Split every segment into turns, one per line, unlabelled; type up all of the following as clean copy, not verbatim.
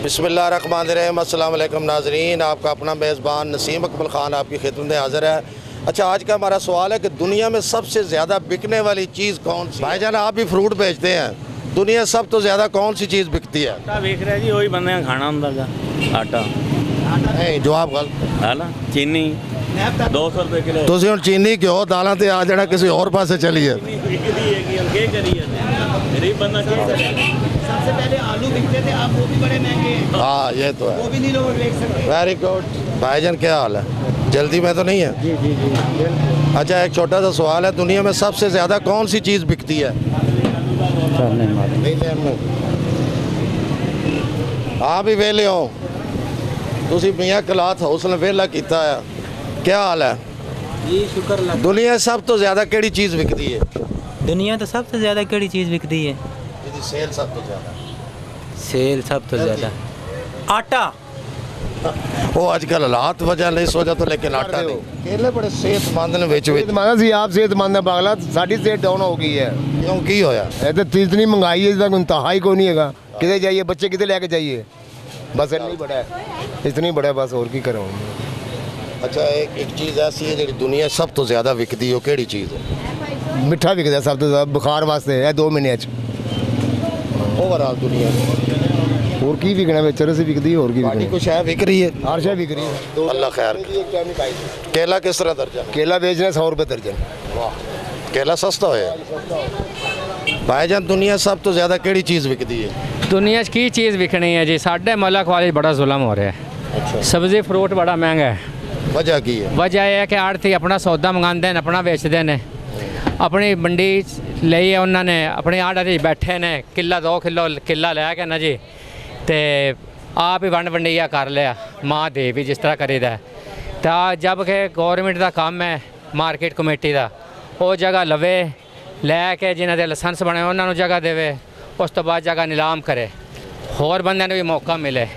बिस्मिल्लाहिर्रहमानिर्रहीम। अस्सलाम वालेकुम नाज़रीन, आपका अपना मेज़बान नसीम अकमल ख़ान आपकी खिदमत में हाज़िर है। अच्छा, आज का हमारा सवाल है कि दुनिया में सबसे ज़्यादा बिकने वाली चीज़ कौन सी? भाईजान आप भी फ्रूट बेचते हैं, दुनिया सब तो ज़्यादा कौन सी चीज़ बिकती है?
आटा बेच रहा जी, वही बंदे का खाना होंगे आटा।
नहीं, जवाब गलत।
है ना, चीनी 200 रुपए किलो।
तुम हम चीनी घ्यो दालों से आ जाना किसी और पासे चलिए।
सबसे पहले आलू बिकते थे, आप वो भी बड़े महंगे हैं।
हाँ, ये तो
वो
है।
भी नहीं लोग बेच सकते।
Very good. भाईजान क्या हाल है? जल्दी में तो नहीं है?
जी जी जी।
अच्छा, एक छोटा सा सवाल है, दुनिया में सबसे ज़्यादा कौन सी चीज़ बिकती है? हाँ भी वेले हो तुसी मियाँ कलाथ हाउस ने वेला किया है। क्या हाल है
जी? शुक्र।
दुनिया सब तो ज़्यादा केड़ी चीज़ बिकती है?
दुनिया तो सबसे ज़्यादा केड़ी चीज़ बिकती है?
सेल सब तो ज़्यादा।
सेल सब तो ज़्यादा आटा।
वो आजकल हालात वजह नहीं सोचा तो, लेकिन आटा नहीं। केले बड़े सेहतमंद ने विच विच।
सेहतमंद सी आप सेहतमंद है पागला, साड़ी सेहत डाउन हो गई है।
क्यों की होया?
इतनी महंगाई है, इसका इंतहा ही कोई नहीं है। कितने जाइए बच्चे, कितने लेके जाइए, बस इतना ही बड़ा है, इतना ही बड़ा है बस, और की करूँ।
अच्छा, एक चीज़ ऐसी है जी दुनिया सब तो ज़्यादा विकती है, केड़ी चीज़ है?
मिठा बिकता है सब तो ज़्यादा, बुखार वास्ते है 2 महीने।
ओवरऑल दुनिया
और की बिकना है, चरस बिकती है, और की बिकना
कुछ है बिक रही है?
हर शय बिक रही है।
अल्लाह खैर। केला किस तरह दर्जन?
केला बेच रहे हैं 100 रुपये दर्जन।
वाह, केला सस्ता है। भाईजान दुनिया सब तो ज़्यादा केड़ी चीज़ बिकती है?
दुनिया की चीज़ विकनी है जी, साढ़े मुल्क वाले बड़ा जुल्म हो रहा है।
अच्छा,
सब्जी फ्रूट बड़ा महंगा है।
वजह की है?
वजह यह है कि आड़ती अपना सौदा मंगाते हैं, अपना बेचते हैं, अपनी मंडी ਲਈ उन्होंने अपने आड़े बैठे ने, किला 2 किलो किला लैके ना जी, तो आप ही वंड वंडिया कर लिया, माँ दे भी जिस तरह करीदा है। तो जब कि गौरमेंट का काम है, मार्केट कमेटी का, वो जगह लवे लैके जिन्हों के लाइसेंस बने उन्होंने जगह देवे, उस तो बाद जगह नीलाम करे, होर बंदे ने भी मौका मिले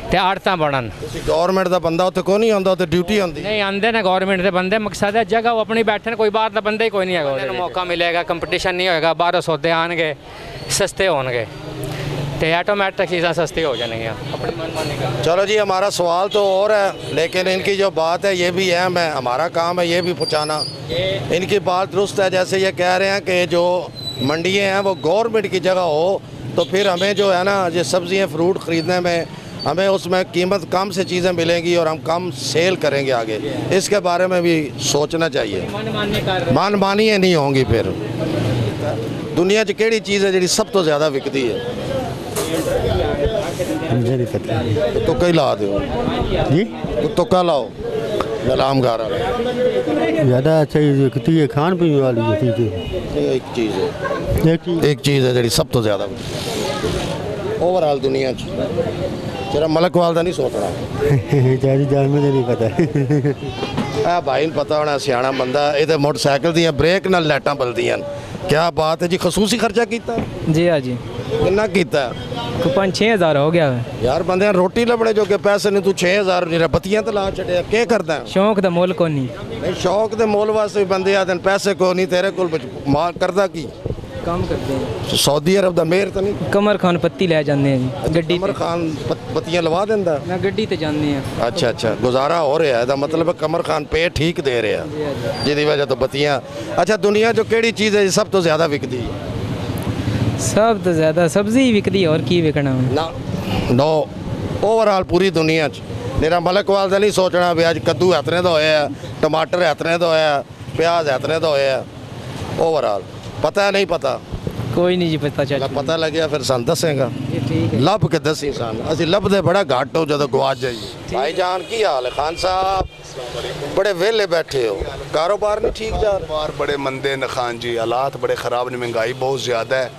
तो आड़त बनन।
गौरमेंट का बंदा उत्थे कोई नहीं आता, उत्थे ड्यूटी आती?
नहीं आते ने गौरमेंट के बंदे, मकसद है जगह वो अपनी बैठे, कोई बाहर का बंदा ही कोई नहीं है। मौका मिलेगा, कंपटीशन नहीं होएगा, बाहरों सौदे आएंगे, सस्ते होंगे, तो ऑटोमैटिक चीज़ें सस्ती हो जाएंगी अपनी मनमानी का।
चलो जी, हमारा सवाल तो और है, लेकिन इनकी जो बात है ये भी अहम है, हमारा काम है ये भी पहुँचाना। इनकी बात दुरुस्त है, जैसे ये कह रहे हैं कि जो मंडियाँ हैं वो गवर्नमेंट की जगह हो, तो फिर हमें जो है ना ये सब्जियाँ फ्रूट ख़रीदने में हमें उसमें कीमत कम से चीज़ें मिलेंगी और हम कम सेल करेंगे आगे। इसके बारे में भी सोचना चाहिए। मनमानी नहीं होंगी। फिर दुनिया च केड़ी चीज़ है जी सब तो ज़्यादा विकती है?
मुझे नहीं पता।
तुक्का ही ला दो
जी,
तुक्का लाओ। गुलाम गारा
ज़्यादा चीज़ बिकती है, खान पीने वाली चीज़ें।
एक चीज़ है, एक चीज़ है जी सब तो ज़्यादा ओवरऑल दुनिया तेरा मलक वाल का नहीं सोचना।
जान मुझे नहीं पता।
भाई ने पता होना, सियाना बंदा। ये मोटरसाइकिल दी ब्रेक नाल लाइटां बलदियां। क्या बात है जी, खसूसी खर्चा किया?
जी हाँ जी,
कितना किया?
5-6 हज़ार हो गया है
यार बंदे रोटी लभने जो के पैसे नहीं, तू 6000 बत्तियां तो ला छड़िया। क्या करदा है?
शौक का मुल को नहीं।
नहीं, शौक दे मोल वास्ते बंदे आते हैं, पैसे को नहीं। तेरे को मार करदा की
काम करते हैं?
सऊदी अरब दा मेहर तो नहीं?
कमर खान पत्ती ले जाते हैं जी, गड्डी
कमर खान बत्तियां लवा देंदा?
ना गड्डी ते जाते हैं।
अच्छा अच्छा, गुजारा हो रहा है, दा मतलब कमर खान पे ठीक दे रहा है, जिहदी वजह तो बत्तियां। अच्छा, दुनिया जो केड़ी चीज़ है सब तो ज़्यादा विकदी है?
सब तो ज़्यादा सब्जी ही विकदी है, और की विकना
ना नो ओवरऑल पूरी दुनिया मेरा मलक वाल का नहीं सोचना भी अज कद्दू इतने का होया, टमाटर इतने का होया, प्याज इतने का होया। ओवरऑल पता है नहीं पता?
कोई नहीं जी पता चल।
पता लग गया फिर सन दसेगा,
ठीक है।
लभ के दसी सन। असं लभदे बड़ा घट हो जो गवाच जाइए। भाईजान की हाल है? खान साहब बड़े वेले बैठे हो, कारोबार नहीं ठीक जा रहा?
कारोबार बड़े मंदे न खान जी, हालात बड़े खराब ने, महंगाई बहुत ज़्यादा है,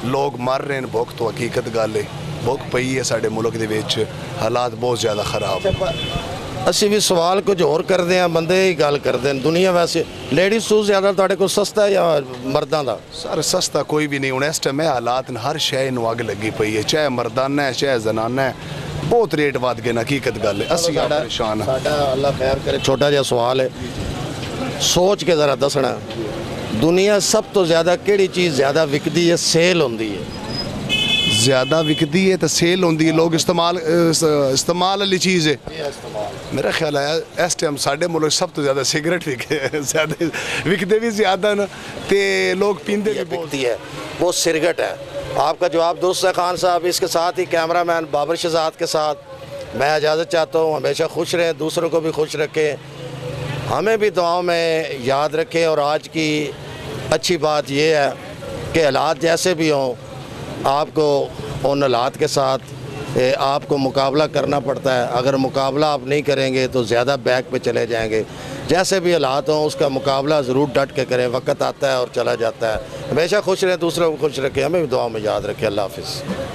लोग मर रहे हैं। भुख तो हकीकत गल है, भुख पई है साढ़े मुल्क दे विच, हालात बहुत ज़्यादा खराब।
ਅਸੀਂ भी सवाल कुछ होर करते हैं, बंदे ही गल करते हैं। दुनिया वैसे लेडीज सूट ज़्यादा तुहाडे कोल सस्ता है या मर्दां दा?
सर सस्ता कोई भी नहीं हूँ, इस टाइम हालात न हर शय नूं अग लगी पई है, चाहे मर्दाना है चाहे जनाना है, बहुत रेट वध गए न, हकीकत गल है। असीं आप परेशान हाँ।
साडा अल्लाह खैर करे, छोटा जिहा सवाल है, सोच के ज़रा दसना, दुनिया सब तो ज़्यादा केड़ी चीज़ ज़्यादा विकदी है, सेल होंदी है?
ज़्यादा विकती है तो सेल होती है, लोग इस्तेमाल वाली चीज़ है। मेरा ख्याल है इस टाइम साढ़े मुल्क सब तो ज़्यादा सिगरेट ज़्यादा विकते भी ज़्यादा न ते लोग पींदे भी बहुत।
बिकती है वो सिगरेट है। आपका जवाब दुरुस्त है खान साहब। इसके साथ ही कैमरामैन बाबर शहजाद के साथ मैं इजाज़त चाहता हूँ। हमेशा खुश रहें, दूसरों को भी खुश रखें, हमें भी दुआओं में याद रखें। और आज की अच्छी बात यह है कि हालात जैसे भी हों, आपको उन हालात के साथ आपको मुकाबला करना पड़ता है। अगर मुकाबला आप नहीं करेंगे तो ज़्यादा बैक पे चले जाएंगे। जैसे भी हालात हों उसका मुकाबला ज़रूर डट के करें। वक्त आता है और चला जाता है। हमेशा खुश रहें, दूसरों को खुश रखें, हमें भी दुआ में याद रखें। अल्लाह हाफ़िज़।